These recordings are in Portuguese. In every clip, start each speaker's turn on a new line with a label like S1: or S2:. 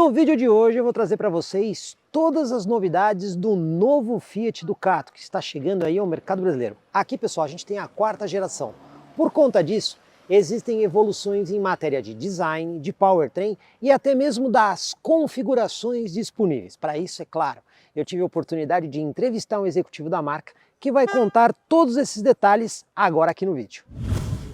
S1: No vídeo de hoje eu vou trazer para vocês todas as novidades do novo Fiat Ducato, que está chegando aí ao mercado brasileiro. Aqui, pessoal, a gente tem a 4ª geração. Por conta disso, existem evoluções em matéria de design, de powertrain e até mesmo das configurações disponíveis. Para isso, é claro, eu tive a oportunidade de entrevistar um executivo da marca que vai contar todos esses detalhes agora aqui no vídeo.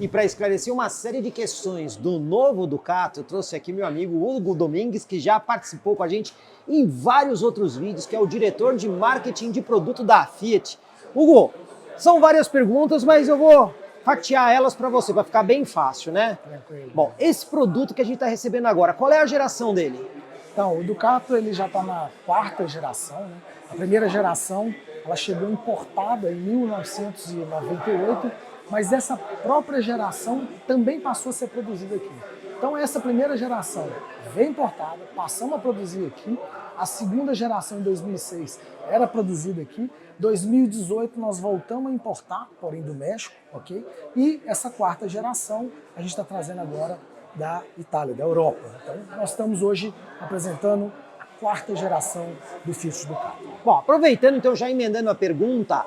S1: E para esclarecer uma série de questões do novo Ducato, eu trouxe aqui meu amigo Hugo Domingues, que já participou com a gente em vários outros vídeos, que é o diretor de marketing de produto da Fiat. Hugo, são várias perguntas, mas eu vou fatiar elas para você, para ficar bem fácil, né?
S2: Tranquilo.
S1: Bom, esse produto que a gente está recebendo agora, qual é a geração dele?
S2: Então, o Ducato ele já está na 4ª geração, né? A primeira geração ela chegou importada em 1998, mas essa própria geração também passou a ser produzida aqui. Então essa primeira geração veio importada, passamos a produzir aqui, a segunda geração em 2006 era produzida aqui, 2018 nós voltamos a importar, porém do México, ok? E essa 4ª geração a gente está trazendo agora da Itália, da Europa. Então nós estamos hoje apresentando a 4ª geração do Fiat Ducato.
S1: Bom, aproveitando então, já emendando a pergunta,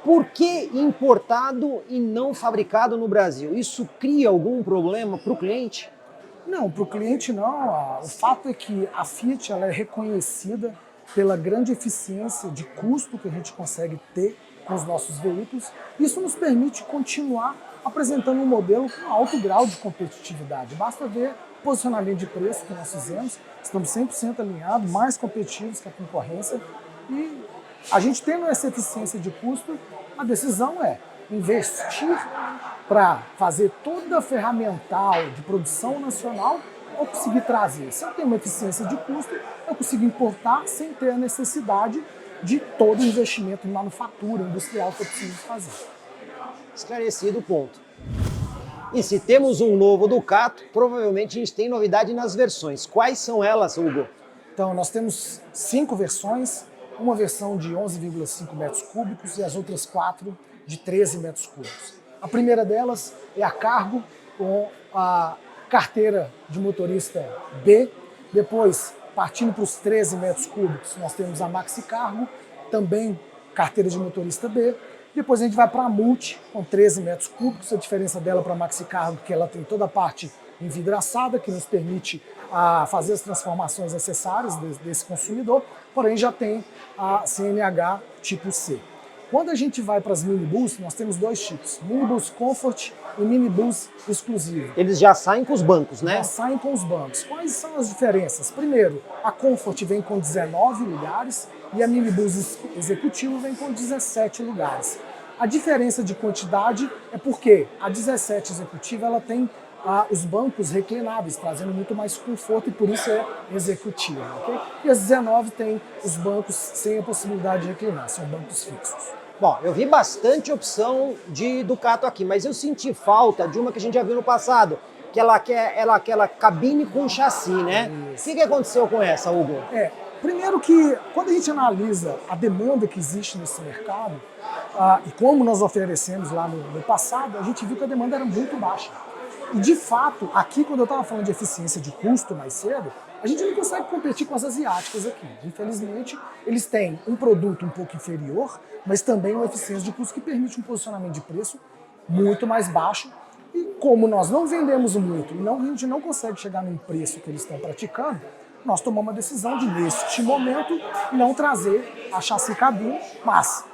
S1: por que importado e não fabricado no Brasil? Isso cria algum problema para o cliente?
S2: Não, para o cliente não. O fato é que a Fiat ela é reconhecida pela grande eficiência de custo que a gente consegue ter com os nossos veículos. Isso nos permite continuar apresentando um modelo com alto grau de competitividade. Basta ver o posicionamento de preço que nós fizemos, estamos 100% alinhados, mais competitivos que a concorrência. E a gente tendo essa eficiência de custo, a decisão é investir para fazer toda a ferramental de produção nacional ou conseguir trazer. Se eu tenho uma eficiência de custo, eu consigo importar sem ter a necessidade de todo o investimento em manufatura industrial que eu preciso fazer.
S1: Esclarecido o ponto. E se temos um novo Ducato, provavelmente a gente tem novidade nas versões. Quais são elas, Hugo?
S2: Então, nós temos 5 versões, uma versão de 11,5 metros cúbicos e as outras 4 de 13 metros cúbicos. A primeira delas é a Cargo, com a carteira de motorista B. Depois, partindo para os 13 metros cúbicos, nós temos a Maxi Cargo, também carteira de motorista B. Depois a gente vai para a Multi, com 13 metros cúbicos. A diferença dela para a Maxi Cargo é que ela tem toda a parte envidraçada, que nos permite fazer as transformações necessárias desse consumidor, porém já tem a CNH tipo C. Quando a gente vai para as minibus, nós temos 2 tipos, minibus Comfort e minibus exclusivo.
S1: Eles já saem com os bancos, né?
S2: Já saem com os bancos. Quais são as diferenças? Primeiro, a Comfort vem com 19 lugares e a minibus executivo vem com 17 lugares. A diferença de quantidade é porque a 17 executiva ela tem os bancos reclináveis, trazendo muito mais conforto e por isso é executiva. Okay? E as 19 tem os bancos sem a possibilidade de reclinar, são bancos fixos.
S1: Bom, eu vi bastante opção de Ducato aqui, mas eu senti falta de uma que a gente já viu no passado, que aquela cabine com chassi, né? O que aconteceu com essa, Hugo?
S2: Primeiro que quando a gente analisa a demanda que existe nesse mercado e como nós oferecemos lá no passado, a gente viu que a demanda era muito baixa. E de fato, aqui quando eu estava falando de eficiência de custo mais cedo, a gente não consegue competir com as asiáticas aqui. Infelizmente, eles têm um produto um pouco inferior, mas também uma eficiência de custo que permite um posicionamento de preço muito mais baixo. E como nós não vendemos muito e a gente não consegue chegar num preço que eles estão praticando, nós tomamos a decisão de, neste momento, não trazer a chassi cabine, mas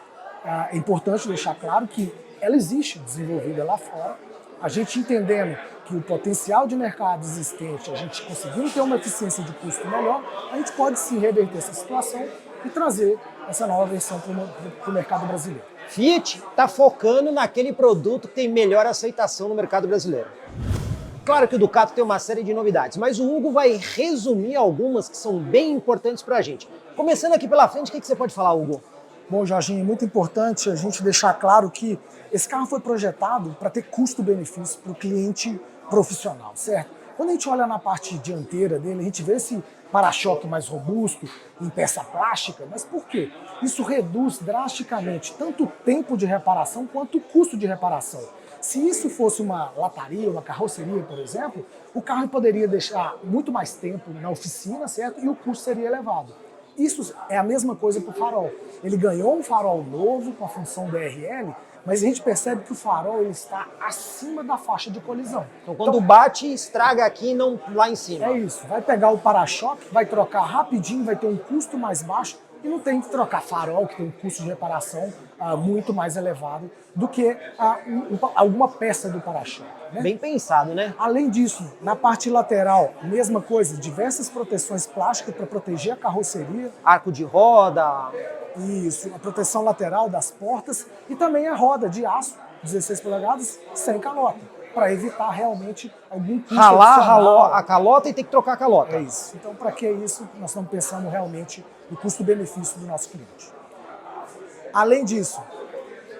S2: é importante deixar claro que ela existe desenvolvida lá fora. A gente entendendo que o potencial de mercado existente, a gente conseguindo ter uma eficiência de custo melhor, a gente pode sim reverter essa situação e trazer essa nova versão para o mercado brasileiro.
S1: Fiat está focando naquele produto que tem melhor aceitação no mercado brasileiro. Claro que o Ducato tem uma série de novidades, mas o Hugo vai resumir algumas que são bem importantes para a gente. Começando aqui pela frente, o que você pode falar, Hugo?
S2: Bom, Jorginho, é muito importante a gente deixar claro que esse carro foi projetado para ter custo-benefício para o cliente profissional, certo? Quando a gente olha na parte dianteira dele, a gente vê esse para-choque mais robusto, em peça plástica, mas por quê? Isso reduz drasticamente tanto o tempo de reparação quanto o custo de reparação. Se isso fosse uma lataria, uma carroceria, por exemplo, o carro poderia deixar muito mais tempo na oficina, certo? E o custo seria elevado. Isso é a mesma coisa para o farol. Ele ganhou um farol novo com a função DRL, mas a gente percebe que o farol ele está acima da faixa de colisão.
S1: Então quando bate, estraga aqui e não lá em cima.
S2: É isso, vai pegar o para-choque, vai trocar rapidinho, vai ter um custo mais baixo e não tem que trocar farol, que tem um custo de reparação muito mais elevado do que alguma peça do para-choque. Né?
S1: Bem pensado, né?
S2: Além disso, na parte lateral, mesma coisa, diversas proteções plásticas para proteger a carroceria.
S1: Arco de roda.
S2: Isso, a proteção lateral das portas e também a roda de aço, 16 polegadas, sem calota, para evitar realmente algum custo
S1: Ralar a calota e ter que trocar a calota.
S2: É isso. Então, para que isso? Nós estamos pensando realmente no custo-benefício do nosso cliente. Além disso,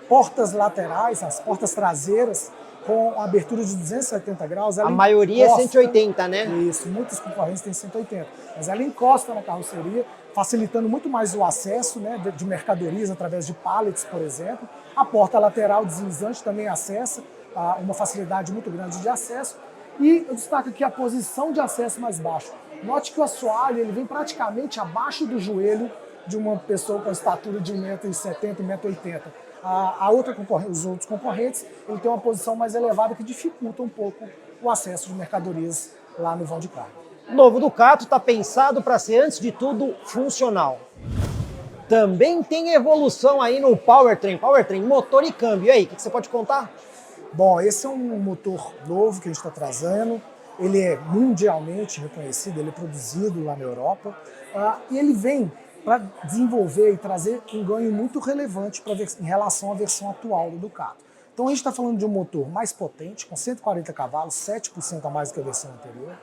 S2: portas laterais, as portas traseiras, com abertura de 270 graus.
S1: A maioria
S2: encosta,
S1: é 180, né?
S2: Isso, muitos concorrentes têm 180. Mas ela encosta na carroceria, facilitando muito mais o acesso, né, de mercadorias através de pallets, por exemplo. A porta lateral deslizante também acessa, uma facilidade muito grande de acesso. E eu destaco aqui a posição de acesso mais baixo. Note que o assoalho ele vem praticamente abaixo do joelho de uma pessoa com a estatura de 1,70 m, 1,80 m. Os outros concorrentes ele tem uma posição mais elevada que dificulta um pouco o acesso de mercadorias lá no vão de carga.
S1: O novo Ducato está pensado para ser, antes de tudo, funcional. Também tem evolução aí no powertrain, motor e câmbio. E aí, o que você pode contar?
S2: Bom, esse é um motor novo que a gente está trazendo. Ele é mundialmente reconhecido, ele é produzido lá na Europa. E ele vem para desenvolver e trazer um ganho muito relevante em relação à versão atual do Ducato. Então a gente está falando de um motor mais potente, com 140 cavalos, 7% a mais que a versão anterior,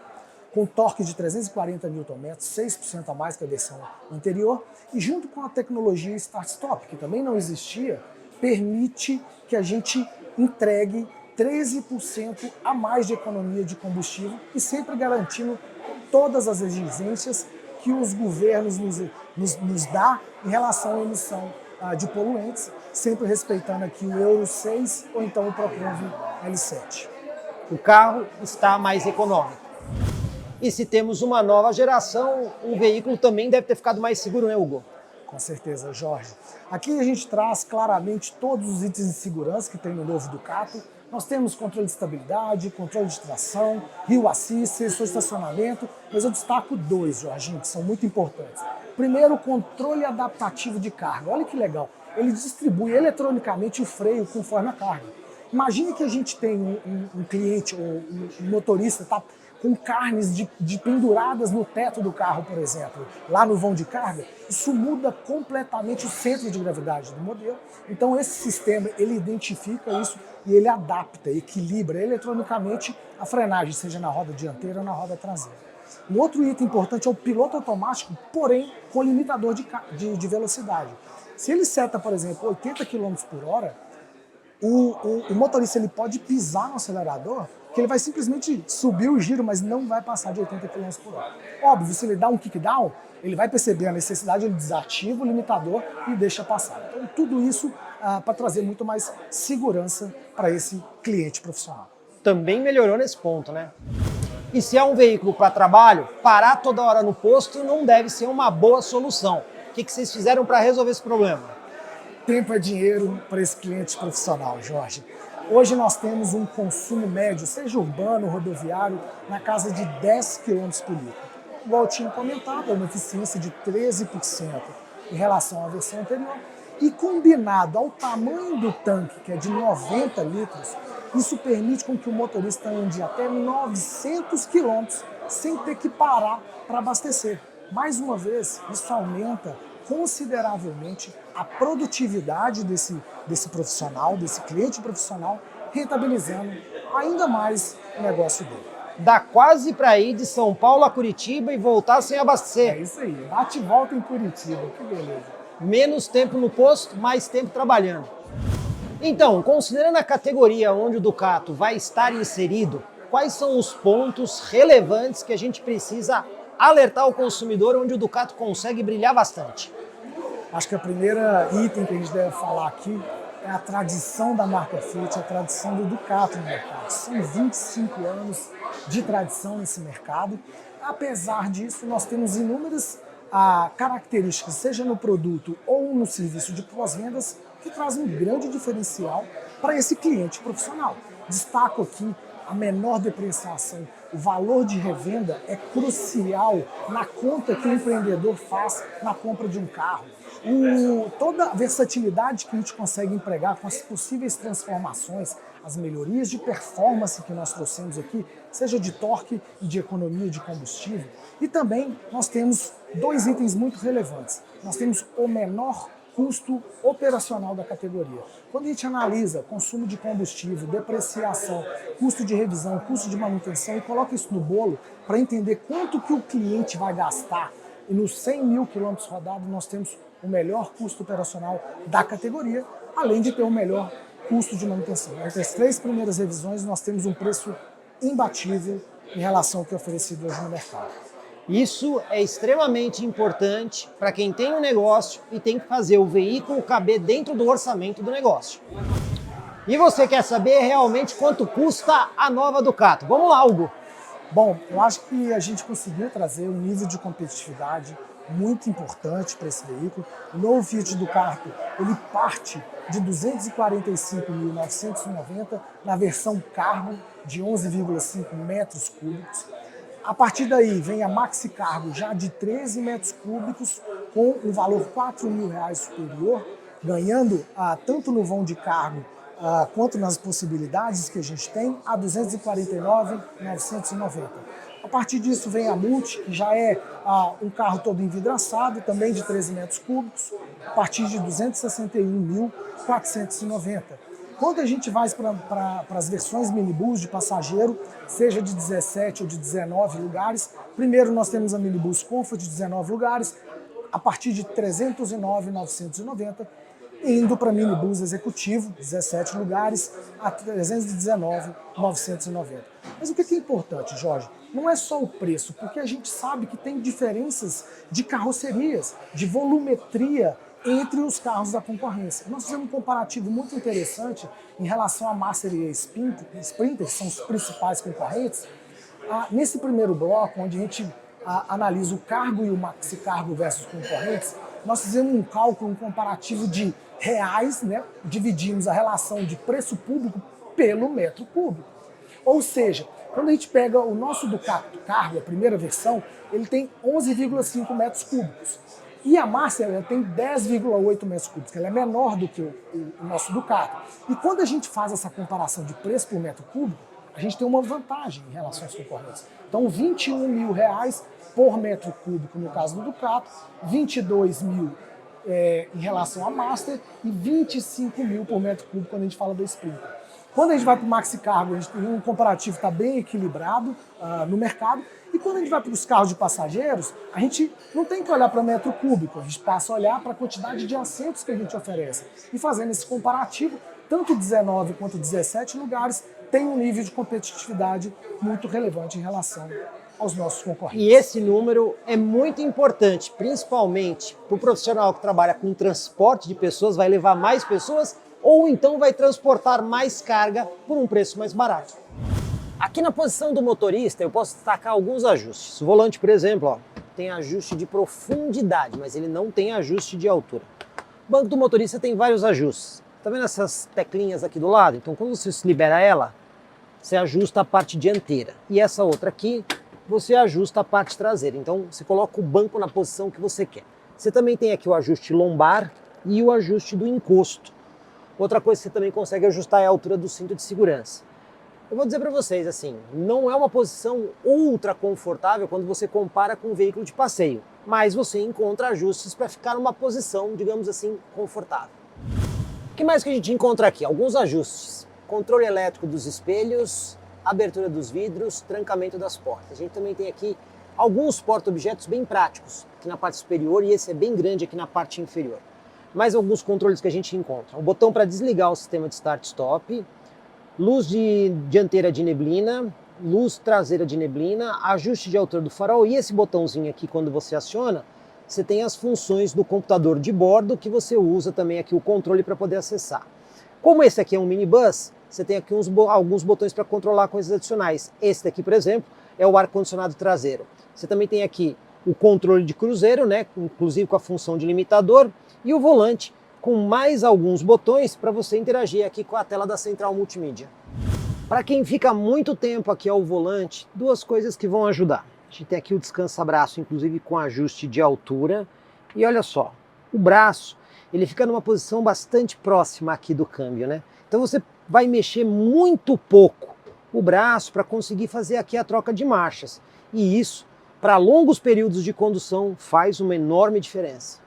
S2: com torque de 340 Nm, 6% a mais que a versão anterior, e junto com a tecnologia Start-Stop, que também não existia, permite que a gente entregue 13% a mais de economia de combustível e sempre garantindo todas as exigências que os governos nos dá em relação à emissão de poluentes, sempre respeitando aqui o Euro 6 ou então o Proconv L7.
S1: O carro está mais econômico. E se temos uma nova geração, o veículo também deve ter ficado mais seguro, né, Hugo?
S2: Com certeza, Jorge. Aqui a gente traz claramente todos os itens de segurança que tem no novo Ducato. Nós temos controle de estabilidade, controle de tração, Hill Assist, sensor de estacionamento, mas eu destaco dois, Jorginho, que são muito importantes. Primeiro, o controle adaptativo de carga. Olha que legal, ele distribui eletronicamente o freio conforme a carga. Imagine que a gente tem um cliente ou um motorista com carnes de penduradas no teto do carro, por exemplo, lá no vão de carga, isso muda completamente o centro de gravidade do modelo. Então esse sistema, ele identifica isso e ele adapta, equilibra eletronicamente a frenagem, seja na roda dianteira ou na roda traseira. Um outro item importante é o piloto automático, porém com limitador de velocidade. Se ele seta, por exemplo, 80 km por hora, o motorista ele pode pisar no acelerador, que ele vai simplesmente subir o giro, mas não vai passar de 80 km por hora. Óbvio, se ele dá um kickdown, ele vai perceber a necessidade, ele desativa o limitador e deixa passar. Então, tudo isso para trazer muito mais segurança para esse cliente profissional.
S1: Também melhorou nesse ponto, né? E se é um veículo para trabalho, parar toda hora no posto não deve ser uma boa solução. O que vocês fizeram para resolver esse problema?
S2: Tempo é dinheiro para esse cliente profissional, Jorge. Hoje nós temos um consumo médio, seja urbano ou rodoviário, na casa de 10 km por litro. Igual eu tinha comentado, é uma eficiência de 13% em relação à versão anterior. E combinado ao tamanho do tanque, que é de 90 litros, isso permite com que o motorista ande até 900 km sem ter que parar para abastecer. Mais uma vez, isso aumenta consideravelmente a produtividade desse profissional, desse cliente profissional, rentabilizando ainda mais o negócio dele.
S1: Dá quase para ir de São Paulo a Curitiba e voltar sem abastecer.
S2: É isso aí, bate e volta em Curitiba, que beleza.
S1: Menos tempo no posto, mais tempo trabalhando. Então, considerando a categoria onde o Ducato vai estar inserido, quais são os pontos relevantes que a gente precisa alertar o consumidor onde o Ducato consegue brilhar bastante?
S2: Acho que a primeira item que a gente deve falar aqui é a tradição da marca Fiat, a tradição do Ducato no mercado. São 25 anos de tradição nesse mercado. Apesar disso, nós temos inúmeras características, seja no produto ou no serviço de pós-vendas, que trazem um grande diferencial para esse cliente profissional. Destaco aqui a menor depreciação. O valor de revenda é crucial na conta que o empreendedor faz na compra de um carro. Toda a versatilidade que a gente consegue empregar com as possíveis transformações, as melhorias de performance que nós trouxemos aqui, seja de torque e de economia de combustível. E também nós temos dois itens muito relevantes. Nós temos o menor custo operacional da categoria. Quando a gente analisa consumo de combustível, depreciação, custo de revisão, custo de manutenção e coloca isso no bolo para entender quanto que o cliente vai gastar, e nos 100 mil quilômetros rodados nós temos o melhor custo operacional da categoria, além de ter o melhor custo de manutenção. Entre as 3 primeiras revisões nós temos um preço imbatível em relação ao que é oferecido hoje no mercado.
S1: Isso é extremamente importante para quem tem um negócio e tem que fazer o veículo caber dentro do orçamento do negócio. E você quer saber realmente quanto custa a nova Ducato? Vamos lá, Hugo!
S2: Bom, eu acho que a gente conseguiu trazer um nível de competitividade muito importante para esse veículo. O novo Fiat Ducato, ele parte de R$ 245.990 na versão Cargo de 11,5 metros cúbicos. A partir daí vem a Maxi Cargo já de 13 metros cúbicos com um valor R$ 4.000 superior, ganhando tanto no vão de cargo quanto nas possibilidades que a gente tem, a R$ 249.990. A partir disso vem a Multi, que já é um carro todo envidraçado, também de 13 metros cúbicos, a partir de R$ 261.490. Quando a gente vai para as versões minibus de passageiro, seja de 17 ou de 19 lugares, primeiro nós temos a minibus Comfort de 19 lugares, a partir de R$ 309.990, indo para minibus executivo, 17 lugares, a R$ 319.990. Mas o que é importante, Jorge? Não é só o preço, porque a gente sabe que tem diferenças de carrocerias, de volumetria entre os carros da concorrência. Nós fizemos um comparativo muito interessante em relação à Master e a Sprinter, que são os principais concorrentes. Nesse primeiro bloco, onde a gente analisa o Cargo e o Maxi Cargo versus concorrentes, nós fizemos um cálculo, um comparativo de reais, né? Dividimos a relação de preço público pelo metro cúbico. Ou seja, quando a gente pega o nosso Ducato Cargo, a primeira versão, ele tem 11,5 metros cúbicos. E a Master ela tem 10,8 metros cúbicos, ela é menor do que o nosso Ducato. E quando a gente faz essa comparação de preço por metro cúbico, a gente tem uma vantagem em relação aos concorrentes. Então, R$ 21.000 por metro cúbico no caso do Ducato, 22 mil em relação à Master e 25 mil por metro cúbico quando a gente fala da Sprinter. Quando a gente vai para o Maxi Cargo, a gente tem um comparativo que está bem equilibrado no mercado. E quando a gente vai para os carros de passageiros, a gente não tem que olhar para metro cúbico, a gente passa a olhar para a quantidade de assentos que a gente oferece. E fazendo esse comparativo, tanto 19 quanto 17 lugares tem um nível de competitividade muito relevante em relação aos nossos concorrentes.
S1: E esse número é muito importante, principalmente para o profissional que trabalha com transporte de pessoas, vai levar mais pessoas ou então vai transportar mais carga por um preço mais barato. Aqui na posição do motorista eu posso destacar alguns ajustes. O volante, por exemplo, ó, tem ajuste de profundidade, mas ele não tem ajuste de altura. O banco do motorista tem vários ajustes. Tá vendo essas teclinhas aqui do lado? Então quando você libera ela, você ajusta a parte dianteira. E essa outra aqui, você ajusta a parte traseira. Então você coloca o banco na posição que você quer. Você também tem aqui o ajuste lombar e o ajuste do encosto. Outra coisa que você também consegue ajustar é a altura do cinto de segurança. Eu vou dizer para vocês assim, não é uma posição ultra confortável quando você compara com um veículo de passeio, mas você encontra ajustes para ficar numa posição, digamos assim, confortável. O que mais que a gente encontra aqui? Alguns ajustes. Controle elétrico dos espelhos, abertura dos vidros, trancamento das portas. A gente também tem aqui alguns porta-objetos bem práticos aqui na parte superior e esse é bem grande aqui na parte inferior. Mais alguns controles que a gente encontra. O botão para desligar o sistema de start-stop, luz dianteira de neblina, luz traseira de neblina, ajuste de altura do farol e esse botãozinho aqui, quando você aciona, você tem as funções do computador de bordo que você usa também aqui o controle para poder acessar. Como esse aqui é um minibus, você tem aqui alguns botões para controlar coisas adicionais. Esse daqui, por exemplo, é o ar-condicionado traseiro. Você também tem aqui o controle de cruzeiro, né, inclusive com a função de limitador, e o volante com mais alguns botões para você interagir aqui com a tela da central multimídia. Para quem fica muito tempo aqui ao volante, duas coisas que vão ajudar. A gente tem aqui o descansa-braço, inclusive com ajuste de altura. E olha só, o braço, ele fica numa posição bastante próxima aqui do câmbio, né? Então você vai mexer muito pouco o braço para conseguir fazer aqui a troca de marchas. E isso, para longos períodos de condução, faz uma enorme diferença.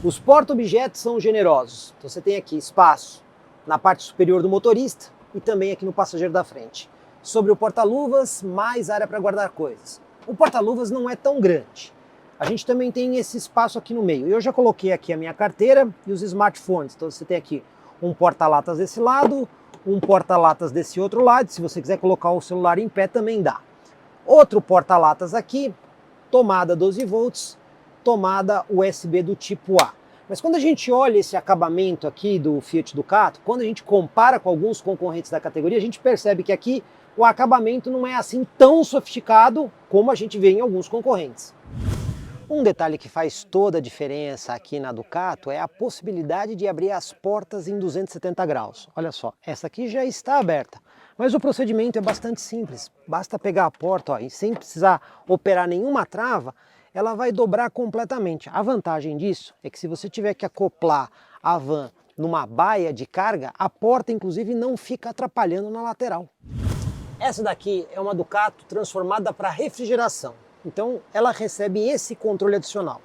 S1: Os porta-objetos são generosos. Então você tem aqui espaço na parte superior do motorista e também aqui no passageiro da frente. Sobre o porta-luvas, mais área para guardar coisas. O porta-luvas não é tão grande. A gente também tem esse espaço aqui no meio. Eu já coloquei aqui a minha carteira e os smartphones. Então você tem aqui um porta-latas desse lado, um porta-latas desse outro lado. Se você quiser colocar o celular em pé, também dá. Outro porta-latas aqui, tomada 12 volts, tomada USB do tipo A. Mas quando a gente olha esse acabamento aqui do Fiat Ducato, quando a gente compara com alguns concorrentes da categoria, a gente percebe que aqui o acabamento não é assim tão sofisticado como a gente vê em alguns concorrentes. Um detalhe que faz toda a diferença aqui na Ducato é a possibilidade de abrir as portas em 270 graus. Olha só, essa aqui já está aberta, mas o procedimento é bastante simples. Basta pegar a porta, ó, e sem precisar operar nenhuma trava, ela vai dobrar completamente. A vantagem disso é que se você tiver que acoplar a van numa baia de carga, a porta inclusive não fica atrapalhando na lateral. Essa daqui é uma Ducato transformada para refrigeração. Então ela recebe esse controle adicional.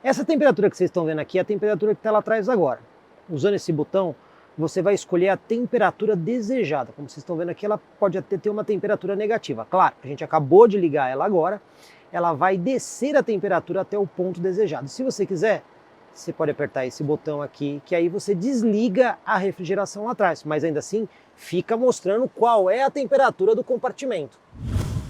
S1: Essa temperatura que vocês estão vendo aqui é a temperatura que está lá atrás agora. Usando esse botão, você vai escolher a temperatura desejada. Como vocês estão vendo aqui, ela pode até ter uma temperatura negativa. Claro, a gente acabou de ligar ela agora. Ela vai descer a temperatura até o ponto desejado. Se você quiser, você pode apertar esse botão aqui, que aí você desliga a refrigeração lá atrás. Mas ainda assim, fica mostrando qual é a temperatura do compartimento.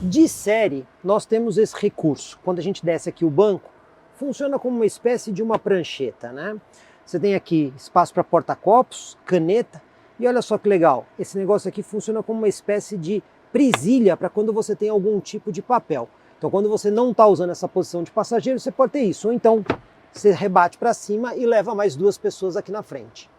S1: De série, nós temos esse recurso. Quando a gente desce aqui o banco, funciona como uma espécie de uma prancheta, né? Você tem aqui espaço para porta-copos, caneta, e olha só que legal, esse negócio aqui funciona como uma espécie de presilha para quando você tem algum tipo de papel. Então quando você não está usando essa posição de passageiro, você pode ter isso, ou então você rebate para cima e leva mais duas pessoas aqui na frente.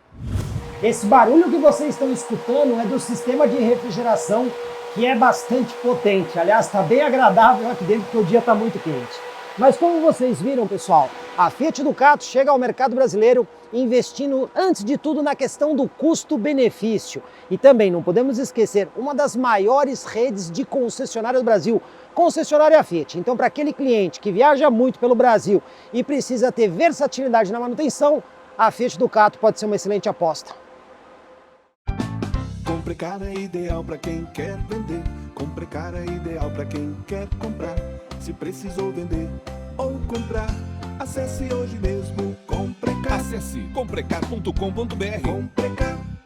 S1: Esse barulho que vocês estão escutando é do sistema de refrigeração, que é bastante potente. Aliás, está bem agradável aqui dentro, porque o dia está muito quente. Mas como vocês viram, pessoal, a Fiat Ducato chega ao mercado brasileiro investindo, antes de tudo, na questão do custo-benefício. E também, não podemos esquecer, uma das maiores redes de concessionária do Brasil, concessionária Fiat. Então, para aquele cliente que viaja muito pelo Brasil e precisa ter versatilidade na manutenção, a Fiat Ducato pode ser uma excelente aposta.
S3: Comprecar é ideal para quem quer vender. Comprecar é ideal para quem quer comprar. Se precisou vender ou comprar, acesse hoje mesmo Comprecar.
S4: Acesse comprecar.com.br.
S3: Comprecar.